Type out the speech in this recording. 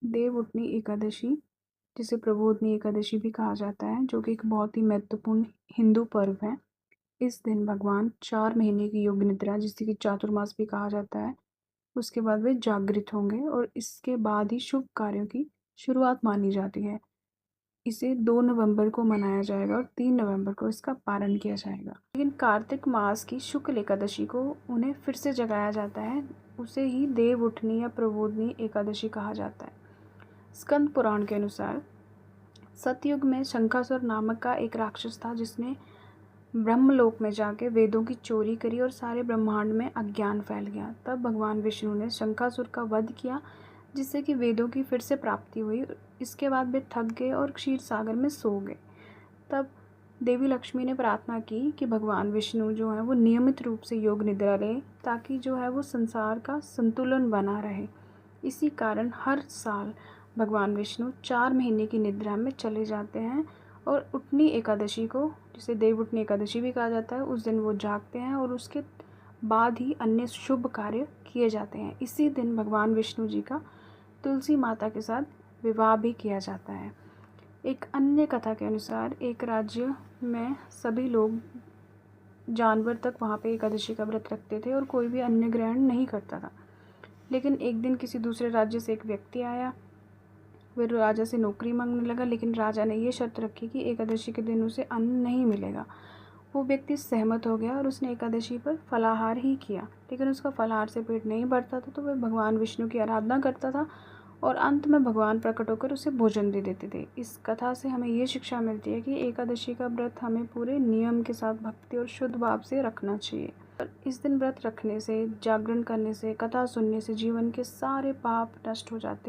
देवउठनी एकादशी, जिसे प्रबोधनी एकादशी भी कहा जाता है, जो कि एक बहुत ही महत्वपूर्ण हिंदू पर्व है। इस दिन भगवान 4 महीने की योग निद्रा, जिसे कि चातुर्मास भी कहा जाता है, उसके बाद वे जागृत होंगे और इसके बाद ही शुभ कार्यों की शुरुआत मानी जाती है। इसे 2 नवंबर को मनाया जाएगा और 3 नवंबर को इसका पारण किया जाएगा। लेकिन कार्तिक मास की शुक्ल एकादशी को उन्हें फिर से जगाया जाता है। उसे ही देवउठनी या प्रबोधनी एकादशी कहा जाता है। स्कंद पुराण के अनुसार सतयुग में शंखासुर नामक का एक राक्षस था, जिसने ब्रह्मलोक में जाके वेदों की चोरी करी और सारे ब्रह्मांड में अज्ञान फैल गया। तब भगवान विष्णु ने शंखासुर का वध किया, जिससे कि वेदों की फिर से प्राप्ति हुई। इसके बाद वे थक गए और क्षीर सागर में सो गए। तब देवी लक्ष्मी ने प्रार्थना की कि भगवान विष्णु जो है वो नियमित रूप से योग निद्रा लें, ताकि जो है वो संसार का संतुलन बना रहे। इसी कारण हर साल भगवान विष्णु 4 महीने की निद्रा में चले जाते हैं और उठनी एकादशी को, जिसे देवउठनी एकादशी भी कहा जाता है, उस दिन वो जागते हैं और उसके बाद ही अन्य शुभ कार्य किए जाते हैं। इसी दिन भगवान विष्णु जी का तुलसी माता के साथ विवाह भी किया जाता है। एक अन्य कथा के अनुसार एक राज्य में सभी लोग जानवर तक वहाँ पे एकादशी का व्रत रखते थे और कोई भी अन्न ग्रहण नहीं करता था। लेकिन एक दिन किसी दूसरे राज्य से एक व्यक्ति आया। वह राजा से नौकरी मांगने लगा, लेकिन राजा ने ये शर्त रखी कि एकादशी के दिन उसे अन्न नहीं मिलेगा। वो व्यक्ति सहमत हो गया और उसने एकादशी पर फलाहार ही किया, लेकिन उसका फलाहार से पेट नहीं भरता था, तो वह भगवान विष्णु की आराधना करता था और अंत में भगवान प्रकट होकर उसे भोजन दे देते थे। इस कथा से हमें ये शिक्षा मिलती है कि एकादशी का व्रत हमें पूरे नियम के साथ भक्ति और शुद्ध भाव से रखना चाहिए। और इस दिन व्रत रखने से, जागरण करने से, कथा सुनने से जीवन के सारे पाप नष्ट हो जाते हैं।